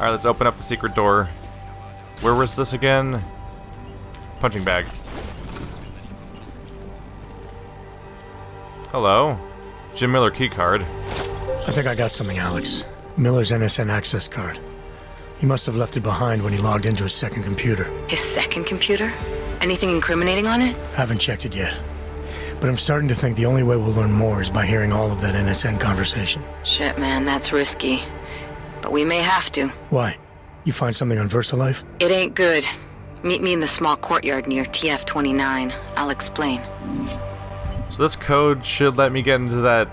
Alright, let's open up the secret door. Where was this again? Punching bag. Hello. Jim Miller keycard. I think I got something, Alex. Miller's NSN access card. He must have left it behind when he logged into his second computer. His second computer? Anything incriminating on it? Haven't checked it yet. But I'm starting to think the only way we'll learn more is by hearing all of that NSN conversation. Shit, man, that's risky. But we may have to. Why? You find something on VersaLife? It ain't good. Meet me in the small courtyard near TF-29. I'll explain. So this code should let me get into that...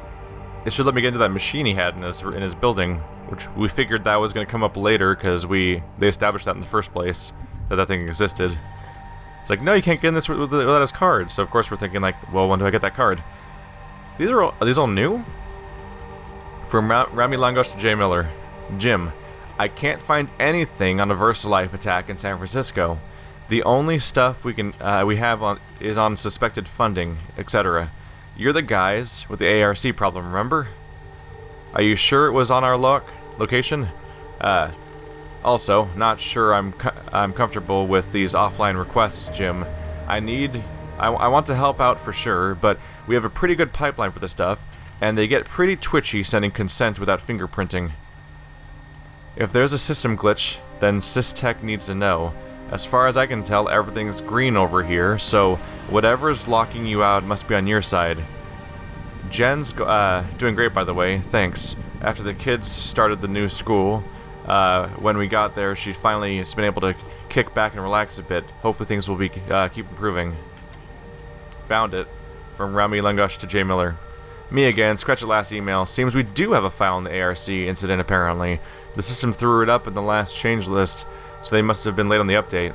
It should let me get into that machine he had in his building, which we figured that was going to come up later because they established that in the first place, that thing existed. It's like, no, you can't get in this without his card. So of course we're thinking like, well, when do I get that card? Are these all new? From Rami Langos to J. Miller. Jim, I can't find anything on a VersaLife attack in San Francisco. The only stuff we have is on suspected funding, etc. You're the guys with the ARC problem, remember? Are you sure it was on our location? Also, not sure I'm comfortable with these offline requests, Jim. I want to help out for sure, but we have a pretty good pipeline for this stuff, and they get pretty twitchy sending consent without fingerprinting. If there's a system glitch, then SysTech needs to know. As far as I can tell, everything's green over here, so whatever's locking you out must be on your side. Jen's doing great, by the way, thanks. After the kids started the new school, when we got there, she finally has been able to kick back and relax a bit. Hopefully things will be keep improving. Found it. From Rami Langosh to J. Miller. Me again, scratch the last email. Seems we do have a file in the ARC incident, apparently. The system threw it up in the last change list, so they must have been late on the update.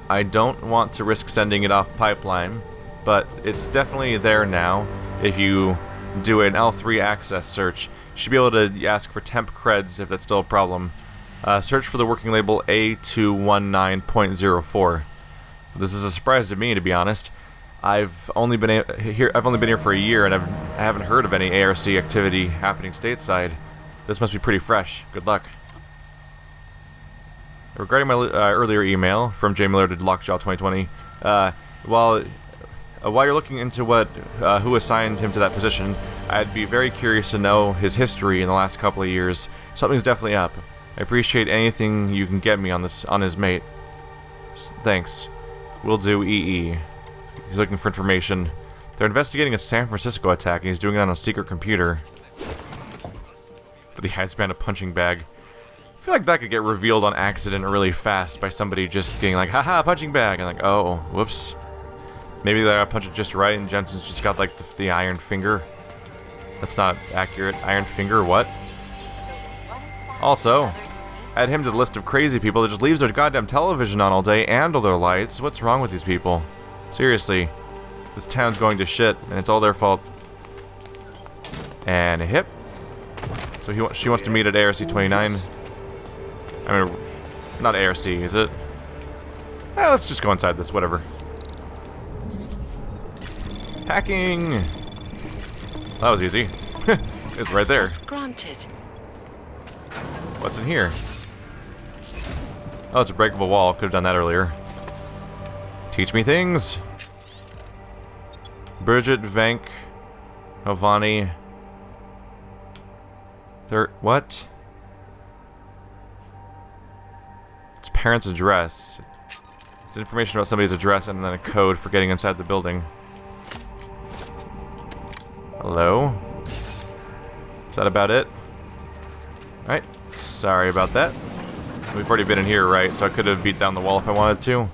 I don't want to risk sending it off pipeline, but it's definitely there now. If you do an L3 access search, you should be able to ask for temp creds if that's still a problem. Search for the working label A219.04. This is a surprise to me, to be honest. I've only been here for a year, and I haven't heard of any ARC activity happening stateside. This must be pretty fresh. Good luck. Regarding my earlier email from J. Miller to Lockjaw 2020, while you're looking into who assigned him to that position, I'd be very curious to know his history in the last couple of years. Something's definitely up. I appreciate anything you can get me on his mate. Thanks. Will do. EE. He's looking for information. They're investigating a San Francisco attack, and he's doing it on a secret computer. That he hides behind a punching bag. I feel like that could get revealed on accident really fast by somebody just getting like, haha, punching bag, and like, oh, whoops. Maybe they got punched it just right, and Jensen's just got like the iron finger. That's not accurate. Iron finger, what? Also, add him to the list of crazy people that just leaves their goddamn television on all day and all their lights. What's wrong with these people? Seriously, this town's going to shit, and it's all their fault. And a hip. So she wants to meet at ARC 29. I mean, not ARC, is it? Let's just go inside this, whatever. Hacking! That was easy. It's right there. Granted. What's in here? Oh, it's a breakable wall. Could have done that earlier. Teach me things. Bridget, Vank, Havani. What? It's parents' address. It's information about somebody's address and then a code for getting inside the building. Hello? Is that about it? Alright. Sorry about that. We've already been in here, right? So I could have beat down the wall if I wanted to.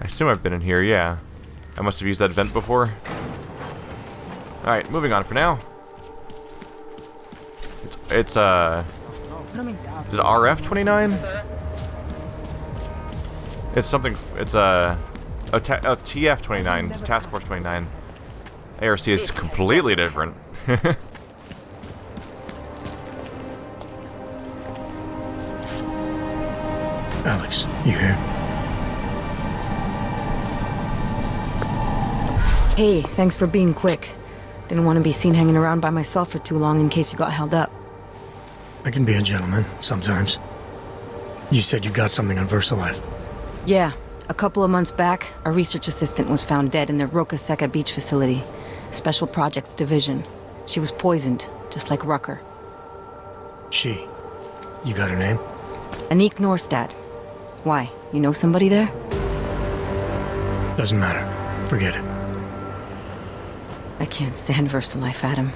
I assume I've been in here, yeah. I must have used that vent before. Alright, moving on for now. It's is it RF29? It's something, it's it's TF29, Task Force 29. ARC is completely different. Alex, you here? Hey, thanks for being quick. Didn't want to be seen hanging around by myself for too long in case you got held up. I can be a gentleman, sometimes. You said you got something on VersaLife. Yeah. A couple of months back, a research assistant was found dead in the Roca Seca beach facility. Special Projects Division. She was poisoned, just like Rucker. She. You got her name? Anik Norstad. Why? You know somebody there? Doesn't matter. Forget it. I can't stand VersaLife, Adam.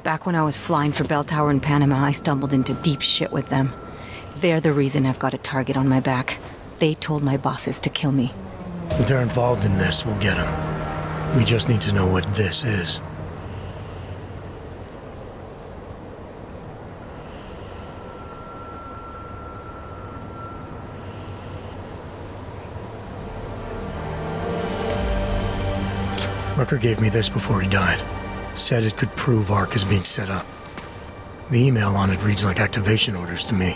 Back when I was flying for Bell Tower in Panama, I stumbled into deep shit with them. They're the reason I've got a target on my back. They told my bosses to kill me. If they're involved in this, we'll get them. We just need to know what this is. Rucker gave me this before he died. Said it could prove ARC is being set up. The email on it reads like activation orders to me.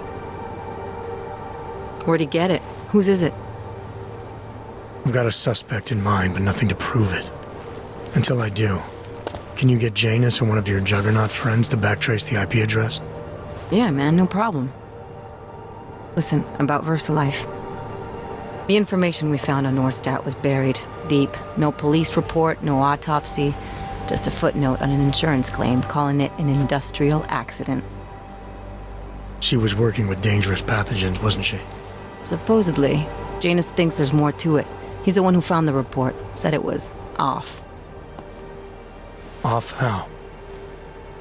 Where'd he get it? Whose is it? I've got a suspect in mind, but nothing to prove it. Until I do, can you get Janus or one of your Juggernaut friends to backtrace the IP address? Yeah, man, no problem. Listen, about VersaLife. The information we found on Norstad was buried deep. No police report, no autopsy. Just a footnote on an insurance claim calling it an industrial accident. She was working with dangerous pathogens, wasn't she? Supposedly. Janus thinks there's more to it. He's the one who found the report. Said it was off. Off how?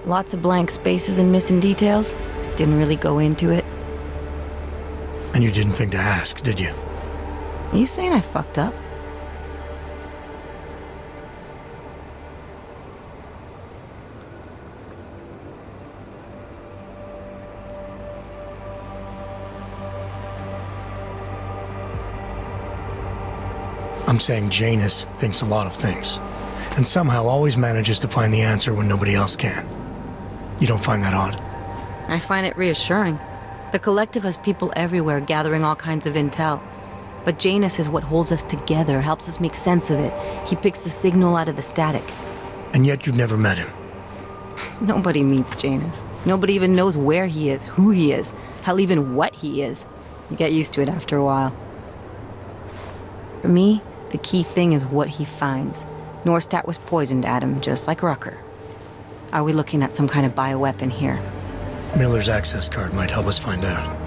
Lots of blank spaces and missing details. Didn't really go into it. And you didn't think to ask, did you? Are you saying I fucked up? I'm saying Janus thinks a lot of things, and somehow always manages to find the answer when nobody else can. You don't find that odd? I find it reassuring. The Collective has people everywhere gathering all kinds of intel. But Janus is what holds us together, helps us make sense of it. He picks the signal out of the static. And yet you've never met him. Nobody meets Janus. Nobody even knows where he is, who he is, hell, even what he is. You get used to it after a while. For me, the key thing is what he finds. Norstad was poisoned, Adam, just like Rucker. Are we looking at some kind of bioweapon here? Miller's access card might help us find out.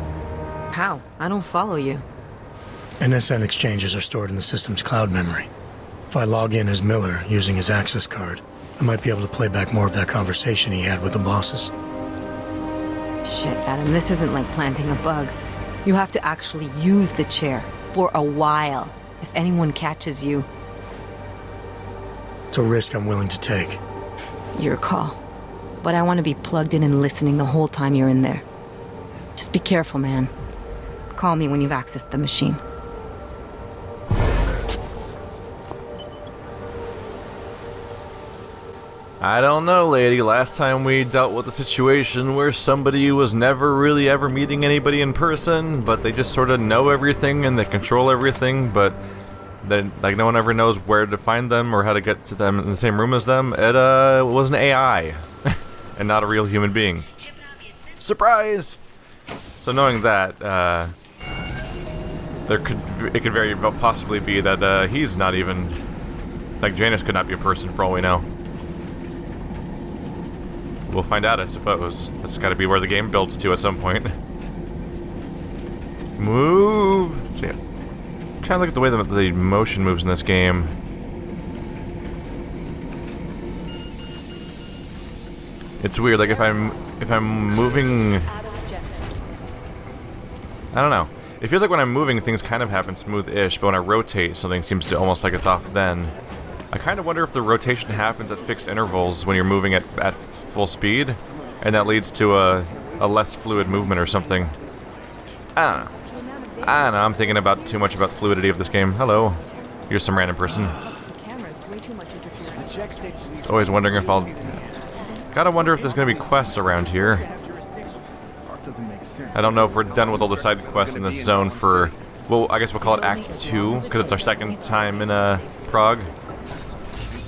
How? I don't follow you. NSN exchanges are stored in the system's cloud memory. If I log in as Miller using his access card, I might be able to play back more of that conversation he had with the bosses. Shit, Adam, this isn't like planting a bug. You have to actually use the chair for a while. If anyone catches you... It's a risk I'm willing to take. Your call. But I want to be plugged in and listening the whole time you're in there. Just be careful, man. Call me when you've accessed the machine. I don't know, lady. Last time we dealt with a situation where somebody was never really ever meeting anybody in person, but they just sort of know everything and they control everything, but then, like, no one ever knows where to find them or how to get to them in the same room as them. It was an AI and not a real human being. Surprise! So knowing that, it could very well possibly be that he's not even, like, Janus could not be a person for all we know. We'll find out, I suppose. That's got to be where the game builds to at some point. Move! Let's see. I'm trying to look at the way the motion moves in this game. It's weird. Like if I'm moving, I don't know. It feels like when I'm moving, things kind of happen smooth-ish, but when I rotate, something seems to almost like it's off then. I kind of wonder if the rotation happens at fixed intervals when you're moving at full speed, and that leads to a less fluid movement or something. I don't know, I'm thinking about too much about fluidity of this game. Hello. You're some random person. Always wondering if I'll... Gotta wonder if there's gonna be quests around here. I don't know if we're done with all the side quests in this zone for... Well, I guess we'll call it Act 2, because it's our second time in Prague.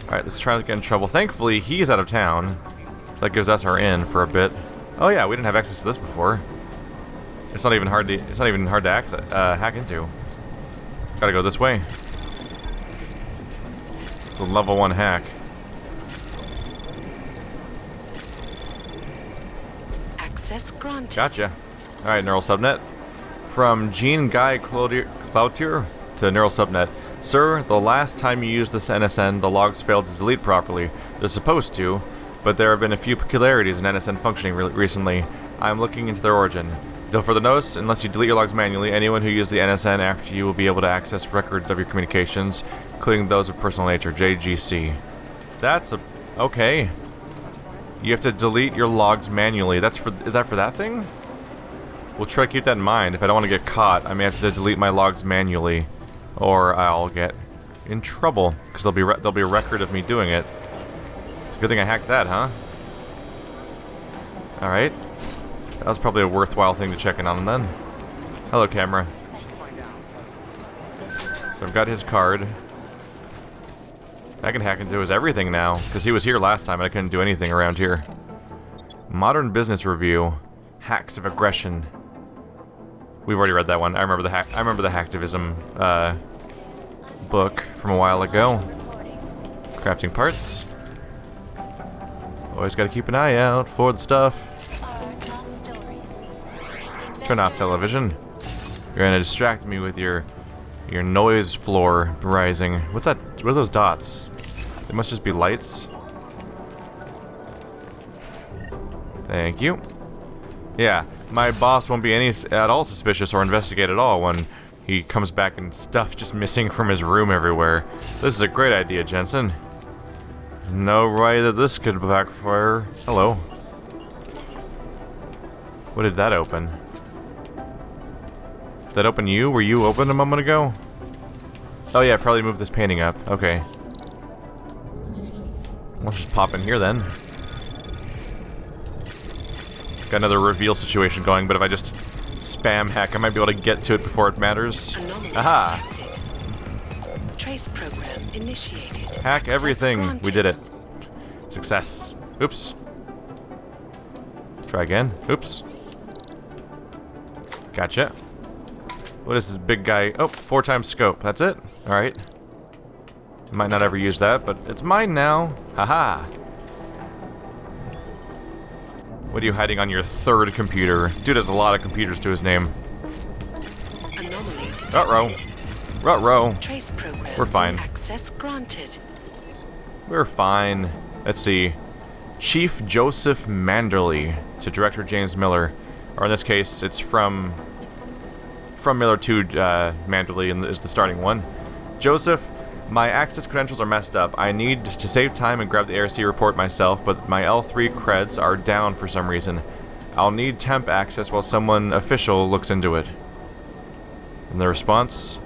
Alright, let's try to get in trouble. Thankfully, he's out of town. So that gives us our in for a bit. Oh yeah, we didn't have access to this before. It's not even hard to access, hack into. Gotta go this way. It's a level 1 hack. Access granted. Gotcha. Alright, neural subnet. From Gene Guy Cloutier to neural subnet. Sir, the last time you used this NSN, the logs failed to delete properly. They're supposed to, but there have been a few peculiarities in NSN functioning recently. I'm looking into their origin. Until further notice, unless you delete your logs manually, anyone who used the NSN after you will be able to access records of your communications, including those of personal nature. JGC. That's a... okay. You have to delete your logs manually. Is that for that thing? We'll try to keep that in mind. If I don't want to get caught, I may have to delete my logs manually, or I'll get in trouble because there'll be a record of me doing it. It's a good thing I hacked that, huh? All right. That was probably a worthwhile thing to check in on then. Hello, camera. So I've got his card. I can hack into his everything now, because he was here last time and I couldn't do anything around here. Modern Business Review. Hacks of Aggression. We've already read that one. I remember the hacktivism book from a while ago. Crafting parts. Always got to keep an eye out for the stuff. Turn off television. You're gonna distract me with your noise floor rising. What's that? What are those dots? They must just be lights. Thank you. Yeah, my boss won't be at all suspicious or investigate at all when he comes back and stuff just missing from his room everywhere. This is a great idea, Jensen. There's no way that this could backfire. Hello. What did that open? Did that open you? Were you open a moment ago? Oh yeah, probably moved this painting up. Okay. Let's just pop in here then. Got another reveal situation going, but if I just spam hack, I might be able to get to it before it matters. Aha! Trace program initiated. Hack everything. We did it. Success. Oops. Try again. Oops. Gotcha. What is this big guy? Oh, 4 times scope. That's it? Alright. Might not ever use that, but it's mine now. Haha. What are you hiding on your 3rd computer? Dude has a lot of computers to his name. Ruh-roh. Ruh-roh. Trace program. We're fine. Access granted. We're fine. Let's see. Chief Joseph Manderley to Director James Miller. Or in this case, it's from Miller to Manderley and is the starting one. Joseph, my access credentials are messed up. I need to save time and grab the ARC report myself, but my L3 creds are down for some reason. I'll need temp access while someone official looks into it. And the response?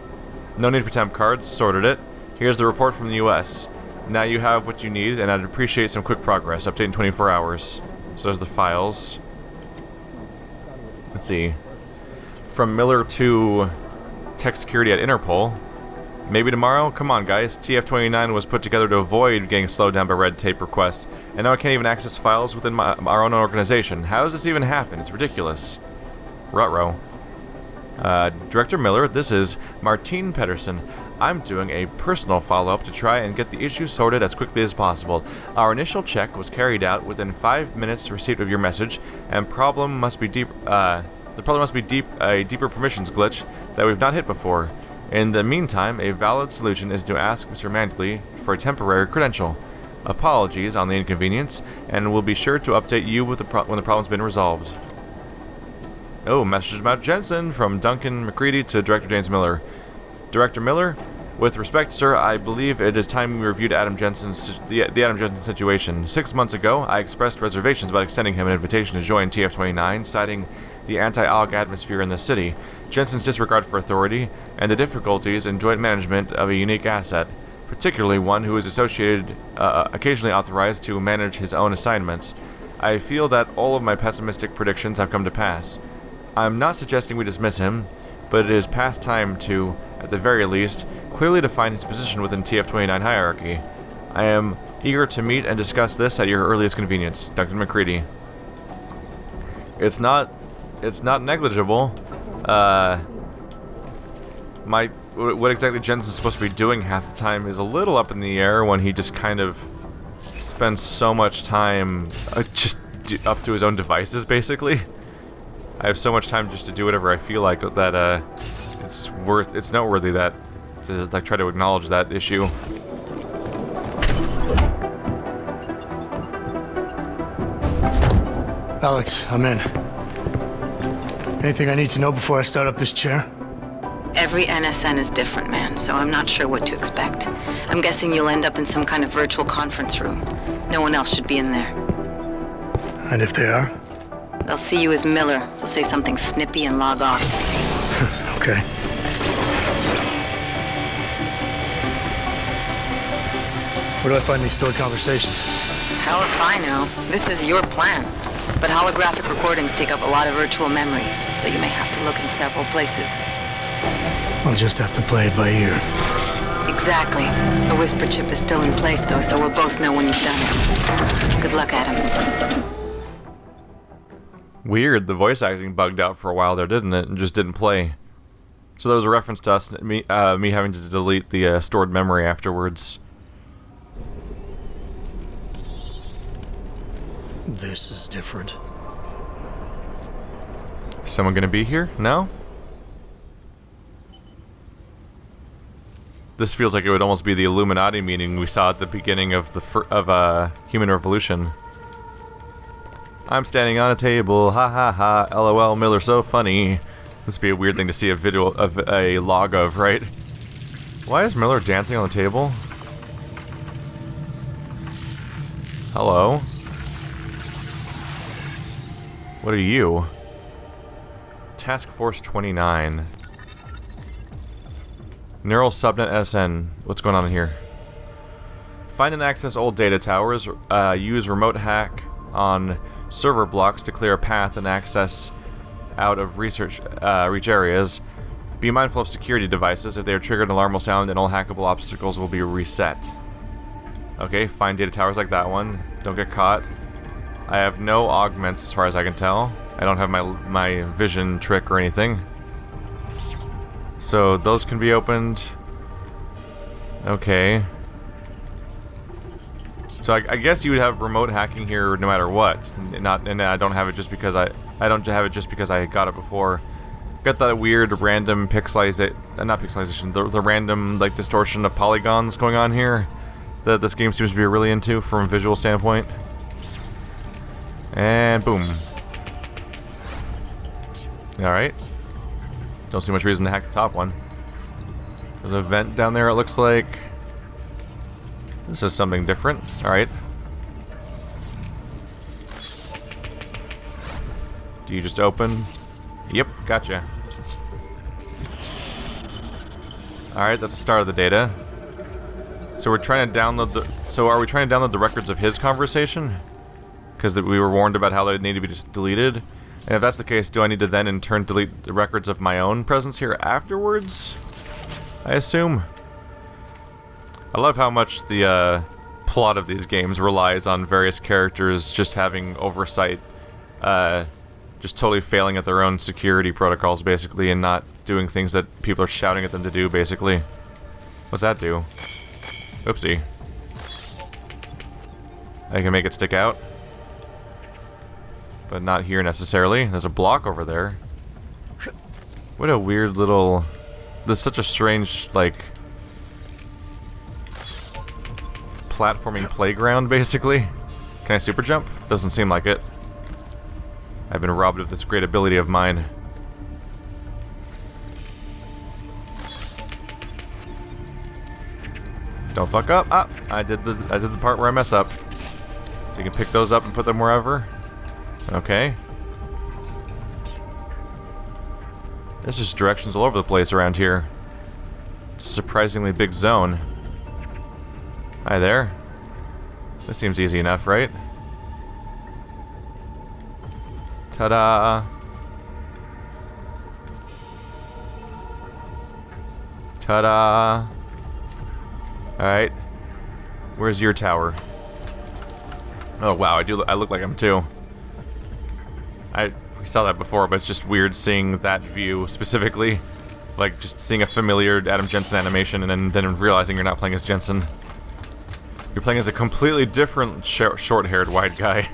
No need for temp cards, sorted it. Here's the report from the US. Now you have what you need, and I'd appreciate some quick progress. Update in 24 hours. So there's the files. Let's see. From Miller to tech security at Interpol. Maybe tomorrow? Come on, guys. TF-29 was put together to avoid getting slowed down by red tape requests, and now I can't even access files within our own organization. How does this even happen? It's ridiculous. Ruh-roh. Director Miller, this is Martine Pedersen. I'm doing a personal follow-up to try and get the issue sorted as quickly as possible. Our initial check was carried out within 5 minutes receipt of your message, and the problem must be a deeper permissions glitch that we've not hit before. In the meantime, a valid solution is to ask Mr. Manderley for a temporary credential. Apologies on the inconvenience, and we'll be sure to update you with when the problem's been resolved. Oh, message about Jensen from Duncan McCready to Director James Miller. Director Miller, with respect, sir, I believe it is time we reviewed the Adam Jensen situation. 6 months ago, I expressed reservations about extending him an invitation to join TF-29, citing the anti-AUG atmosphere in the city, Jensen's disregard for authority, and the difficulties in joint management of a unique asset, particularly one who is occasionally authorized to manage his own assignments. I feel that all of my pessimistic predictions have come to pass. I'm not suggesting we dismiss him, but it is past time to, at the very least, clearly define his position within TF-29 hierarchy. I am eager to meet and discuss this at your earliest convenience. Duncan McCready. It's not negligible. What exactly Jensen's supposed to be doing half the time is a little up in the air when he just kind of spends so much time just up to his own devices, basically. I have so much time just to do whatever I feel like that it's noteworthy that to like try to acknowledge that issue. Alex, I'm in. Anything I need to know before I start up this chair? Every NSN is different, man, so I'm not sure what to expect. I'm guessing you'll end up in some kind of virtual conference room. No one else should be in there. And if they are? They'll see you as Miller, so say something snippy and log off. Okay. Where do I find these stored conversations? Hell if I know. This is your plan. But holographic recordings take up a lot of virtual memory, so you may have to look in several places. I'll just have to play it by ear. Exactly. The whisper chip is still in place, though, so we'll both know when you've done it. Good luck, Adam. Weird, the voice acting bugged out for a while there, didn't it? And just didn't play. So there was a reference to us, me having to delete the stored memory afterwards. This is different. Is someone gonna be here? No? This feels like it would almost be the Illuminati meeting we saw at the beginning of the Human Revolution. I'm standing on a table, ha ha ha, LOL, Miller, so funny. This would be a weird thing to see a video of a log of, right? Why is Miller dancing on the table? Hello? What are you? Task Force 29. Neural Subnet SN. What's going on in here? Find and access old data towers. Use remote hack on server blocks to clear a path and access out of reach areas. Be mindful of security devices. If they are triggered, an alarm will sound and all hackable obstacles will be reset. Okay, find data towers like that one. Don't get caught. I have no augments as far as I can tell. I don't have my vision trick or anything. So those can be opened. Okay. So I guess you would have remote hacking here no matter what. And I don't have it just because I don't have it just because I got it before. Got that weird random pixelization, not pixelization, the random like distortion of polygons going on here that this game seems to be really into from a visual standpoint. And boom. Alright. Don't see much reason to hack the top one. There's a vent down there, it looks like. This is something different. Alright. Do you just open? Yep, gotcha. Alright, that's the start of the data. So we're trying to download the... So are we trying to download the records of his conversation? Because we were warned about how they need to be just deleted. And if that's the case, do I need to then in turn delete the records of my own presence here afterwards? I assume. I love how much the plot of these games relies on various characters just having oversight, just totally failing at their own security protocols, basically, and not doing things that people are shouting at them to do, basically. What's that do? Oopsie. I can make it stick out. But not here necessarily. There's a block over there. What a weird little... There's such a strange, like... platforming playground, basically. Can I super jump? Doesn't seem like it. I've been robbed of this great ability of mine. Don't fuck up. Ah, I did the part where I mess up. So you can pick those up and put them wherever. Okay. There's just directions all over the place around here. It's a surprisingly big zone. Hi there. This seems easy enough, right? Ta-da! Ta-da! Alright. Where's your tower? Oh wow, I look like him too. We saw that before, but it's just weird seeing that view specifically. Like, just seeing a familiar Adam Jensen animation and then realizing you're not playing as Jensen. You're playing as a completely different short-haired white guy.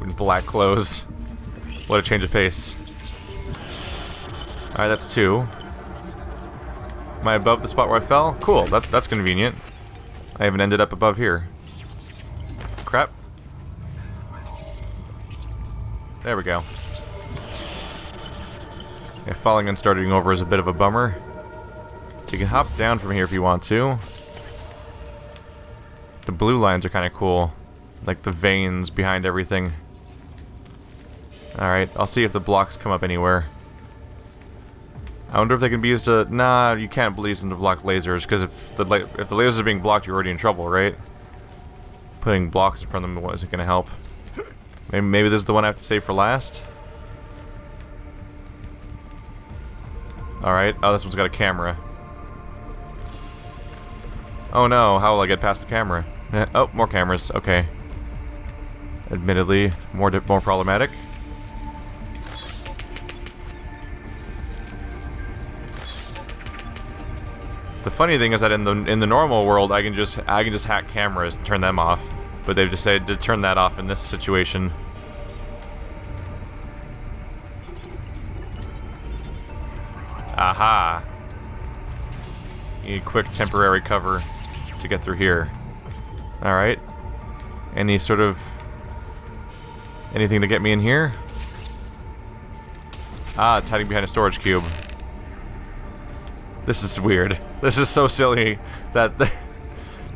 In black clothes. What a change of pace. Alright, that's 2. Am I above the spot where I fell? Cool, that's convenient. I haven't ended up above here. Crap. There we go. Yeah, falling and starting over is a bit of a bummer. So you can hop down from here if you want to. The blue lines are kind of cool. Like the veins behind everything. Alright, I'll see if the blocks come up anywhere. I wonder if they can be used to... Nah, you can't use them to block lasers, because if the lasers are being blocked, you're already in trouble, right? Putting blocks in front of them isn't going to help. Maybe this is the one I have to save for last? Alright, oh, this one's got a camera. Oh no, how will I get past the camera? Oh, more cameras, okay. Admittedly, more problematic. The funny thing is that in the normal world, I can just hack cameras and turn them off, but they've decided to turn that off in this situation. Aha! You need quick temporary cover to get through here. Alright. Any sort of... anything to get me in here? Ah, it's hiding behind a storage cube. This is weird. This is so silly that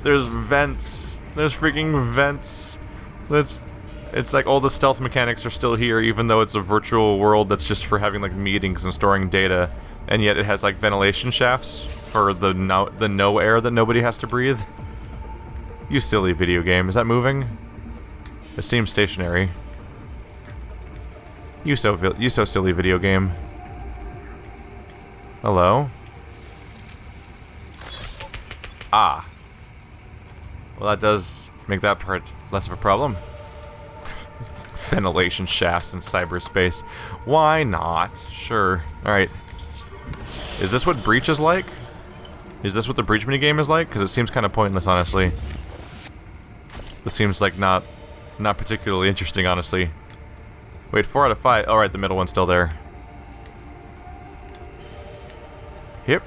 there's vents. There's freaking vents. It's like all the stealth mechanics are still here, even though it's a virtual world that's just for having like meetings and storing data, and yet it has like ventilation shafts for the no air that nobody has to breathe. You silly video game. Is that moving? It seems stationary. You so silly video game. Hello? Ah. Well, that does make that part less of a problem. Ventilation shafts in cyberspace. Why not? Sure. Alright. Is this what Breach is like? Is this what the Breach minigame is like? Because it seems kind of pointless, honestly. This seems like not particularly interesting, honestly. Wait, 4 out of 5. Alright, the middle one's still there. Yep.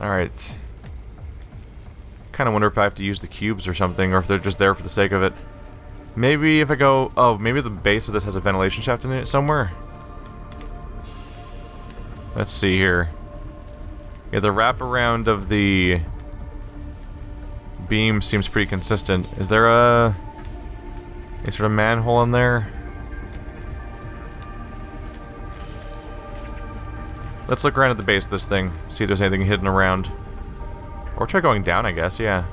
Alright. Kinda wonder if I have to use the cubes or something, or if they're just there for the sake of it. Maybe if I go... Oh, maybe the base of this has a ventilation shaft in it somewhere? Let's see here. Yeah, the wraparound of the beam seems pretty consistent. Is there a sort of manhole in there? Let's look around at the base of this thing, see if there's anything hidden around. Or try going down, I guess, yeah.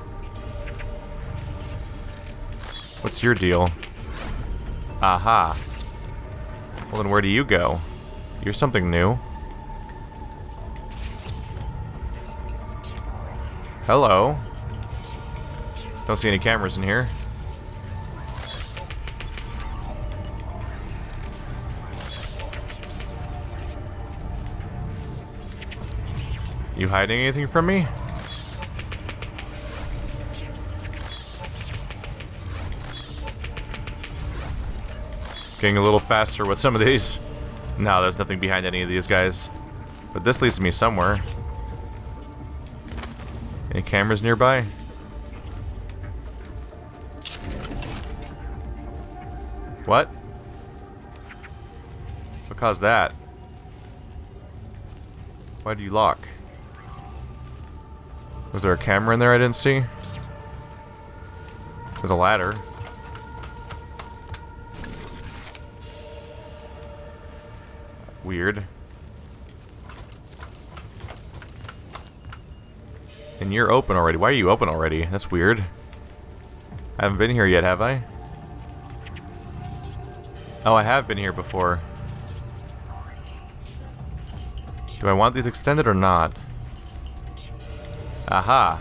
What's your deal? Aha. Well, then where do you go? You're something new. Hello. Don't see any cameras in here. You hiding anything from me? Getting a little faster with some of these. No, there's nothing behind any of these guys. But this leads me somewhere. Any cameras nearby? What? What caused that? Why did you lock? Was there a camera in there I didn't see? There's a ladder. Weird. And you're open already. Why are you open already? That's weird. I haven't been here yet, have I? Oh, I have been here before. Do I want these extended or not? Aha.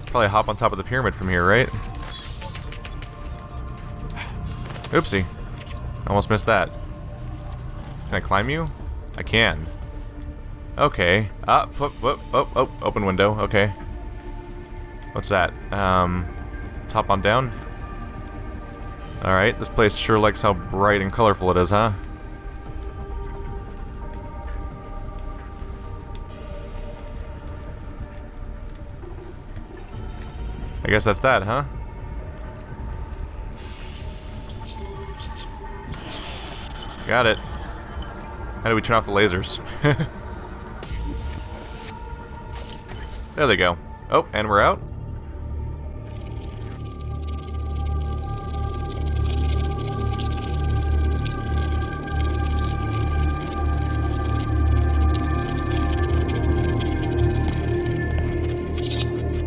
Probably hop on top of the pyramid from here, right? Oopsie. Almost missed that. Can I climb you? I can. Okay. Open window. Okay. What's that? Top on down? Alright, this place sure likes how bright and colorful it is, huh? I guess that's that, huh? Got it. How do we turn off the lasers? There they go. Oh, and we're out.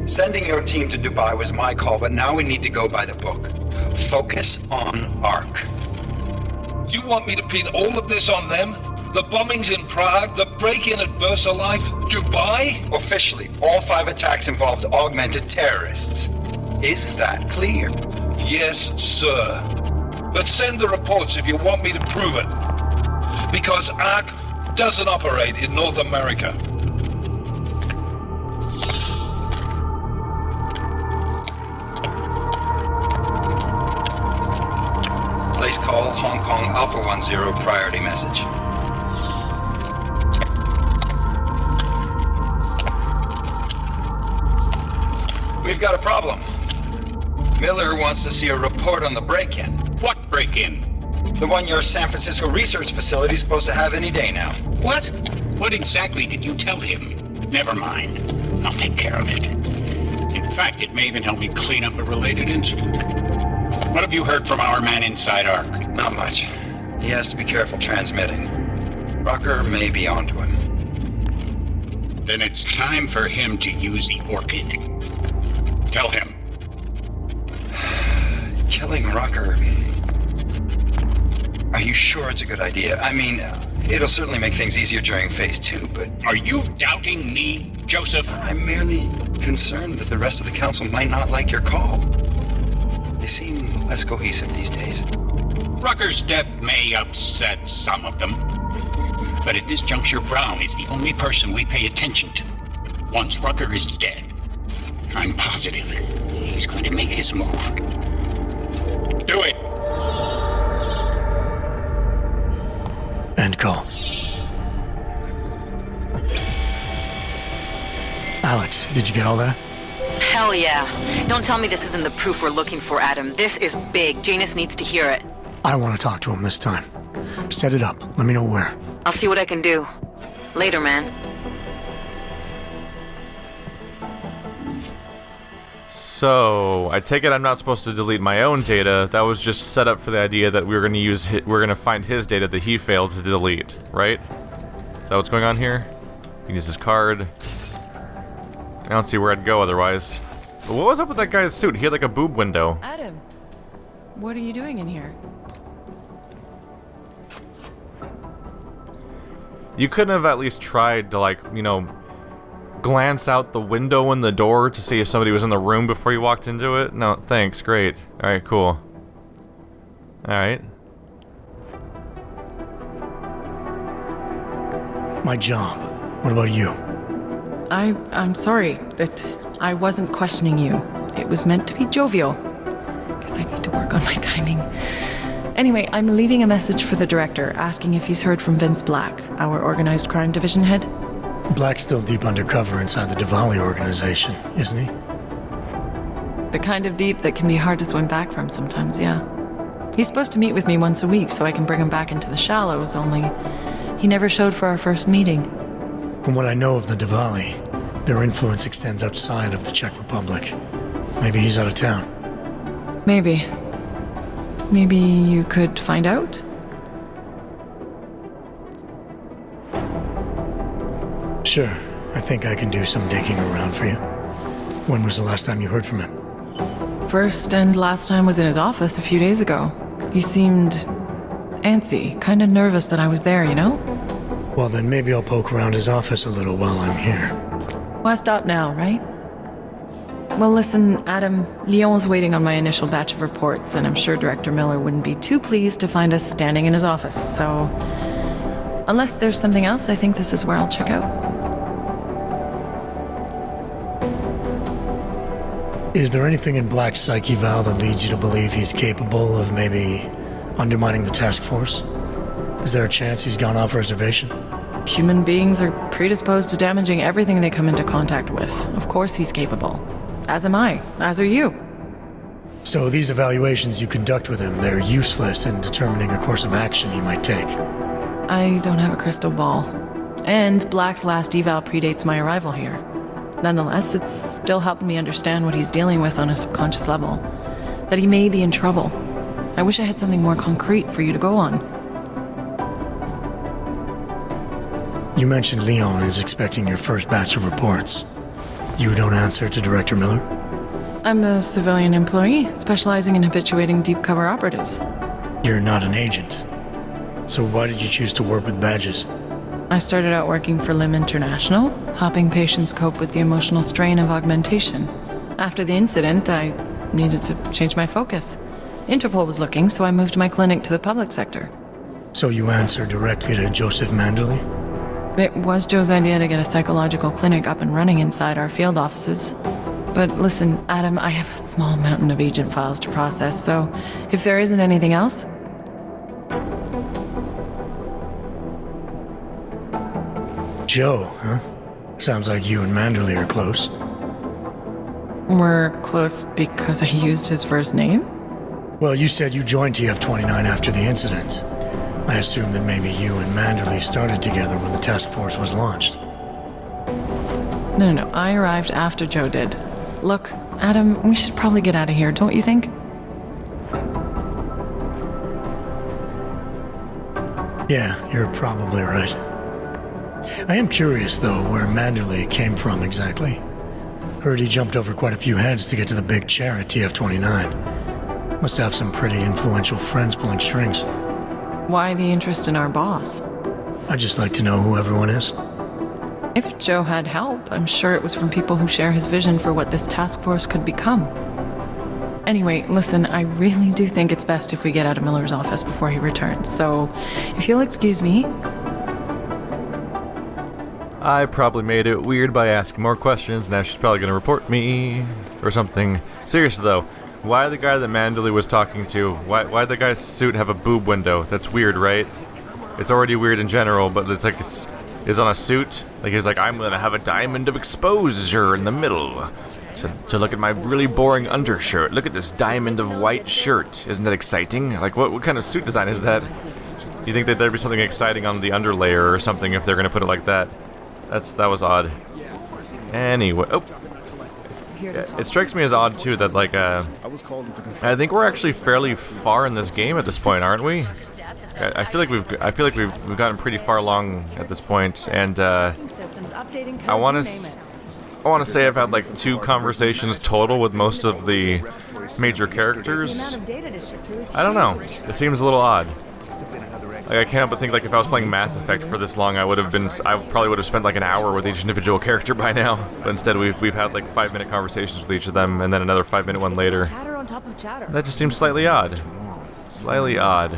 Sending your team to Dubai was my call, but now we need to go by the book. Focus on ARC. You want me to pin all of this on them? The bombings in Prague, the break-in at VersaLife, Dubai? Officially, all 5 attacks involved augmented terrorists. Is that clear? Yes, sir. But send the reports if you want me to prove it. Because ARC doesn't operate in North America. Place call Hong Kong Alpha 10 priority message. We've got a problem. Miller wants to see a report on the break-in. What break-in? The one your San Francisco research facility is supposed to have any day now. What? What exactly did you tell him? Never mind. I'll take care of it. In fact, it may even help me clean up a related incident. What have you heard from our man inside ARC? Not much. He has to be careful transmitting. Rucker may be onto him. Then it's time for him to use the Orchid. Tell him. Killing Rucker. Are you sure it's a good idea? I mean, it'll certainly make things easier during Phase 2, but... Are you doubting me, Joseph? I'm merely concerned that the rest of the council might not like your call. They seem less cohesive these days. Rucker's death may upset some of them. But at this juncture, Brown is the only person we pay attention to. Once Rucker is dead, I'm positive he's going to make his move. Do it! End call. Alex, did you get all that? Hell yeah. Don't tell me this isn't the proof we're looking for, Adam. This is big. Janus needs to hear it. I want to talk to him this time. Set it up. Let me know where. I'll see what I can do. Later, man. So, I take it I'm not supposed to delete my own data. That was just set up for the idea that we were going to use we're going to find his data that he failed to delete, right? Is that what's going on here? He can use his card. I don't see where I'd go otherwise. But what was up with that guy's suit? He had like a boob window. Adam, what are you doing in here? You couldn't have at least tried to, like, you know, glance out the window in the door to see if somebody was in the room before you walked into it? No, thanks. Great. Alright, cool. Alright. My job. What about you? I'm sorry that I wasn't questioning you. It was meant to be jovial. Guess I need to work on my timing. Anyway, I'm leaving a message for the director, asking if he's heard from Vince Black, our organized crime division head. Black's still deep undercover inside the Diwali organization, isn't he? The kind of deep that can be hard to swim back from sometimes, yeah. He's supposed to meet with me once a week so I can bring him back into the shallows, only he never showed for our first meeting. From what I know of the Diwali, their influence extends outside of the Czech Republic. Maybe he's out of town. Maybe. Maybe you could find out? Sure. I think I can do some digging around for you. When was the last time you heard from him? First and last time was in his office a few days ago. He seemed antsy, kind of nervous that I was there, you know? Well, then maybe I'll poke around his office a little while I'm here. Why stop now, right? Well, listen, Adam, Lyon's waiting on my initial batch of reports, and I'm sure Director Miller wouldn't be too pleased to find us standing in his office, so... Unless there's something else, I think this is where I'll check out. Is there anything in Black's psyche, Val, that leads you to believe he's capable of maybe undermining the task force? Is there a chance he's gone off reservation? Human beings are predisposed to damaging everything they come into contact with. Of course he's capable. As am I. As are you. So these evaluations you conduct with him, they're useless in determining a course of action he might take. I don't have a crystal ball. And Black's last eval predates my arrival here. Nonetheless, it's still helped me understand what he's dealing with on a subconscious level. That he may be in trouble. I wish I had something more concrete for you to go on. You mentioned Leon is expecting your first batch of reports. You don't answer to Director Miller? I'm a civilian employee, specializing in habituating deep cover operatives. You're not an agent. So why did you choose to work with badges? I started out working for LIM International, helping patients cope with the emotional strain of augmentation. After the incident, I needed to change my focus. Interpol was looking, so I moved my clinic to the public sector. So you answer directly to Joseph Manderley? It was Joe's idea to get a psychological clinic up and running inside our field offices. But listen, Adam, I have a small mountain of agent files to process, so if there isn't anything else... Joe, huh? Sounds like you and Manderley are close. We're close because I used his first name? Well, you said you joined TF-29 after the incident. I assumed that maybe you and Manderley started together when the task force was launched. No, I arrived after Joe did. Look, Adam, we should probably get out of here, don't you think? Yeah, you're probably right. I am curious, though, where Manderley came from exactly. Heard he jumped over quite a few heads to get to the big chair at TF-29. Must have some pretty influential friends pulling strings. Why the interest in our boss? I'd just like to know who everyone is. If Joe had help, I'm sure it was from people who share his vision for what this task force could become. Anyway, listen, I really do think it's best if we get out of Miller's office before he returns, so if you'll excuse me... I probably made it weird by asking more questions. Now she's probably going to report me or something. Seriously, though, why the guy that Manderley was talking to, why the guy's suit have a boob window? That's weird, right? It's already weird in general, but it's like it's on a suit. Like he's like, I'm going to have a diamond of exposure in the middle. To look at my really boring undershirt. Look at this diamond of white shirt. Isn't that exciting? Like, what kind of suit design is that? You think that there'd be something exciting on the underlayer or something if they're going to put it like that? That was odd. Anyway, it strikes me as odd too that like I think we're actually fairly far in this game at this point, aren't we? I feel like we've gotten pretty far along at this point, and I want to say I've had like 2 conversations total with most of the major characters. I don't know. It seems a little odd. Like, I can't help but think, like, if I was playing Mass Effect for this long, I probably would have spent, like, an hour with each individual character by now. But instead, we've had, like, 5-minute conversations with each of them, and then another 5-minute one later. That just seems slightly odd. Slightly odd.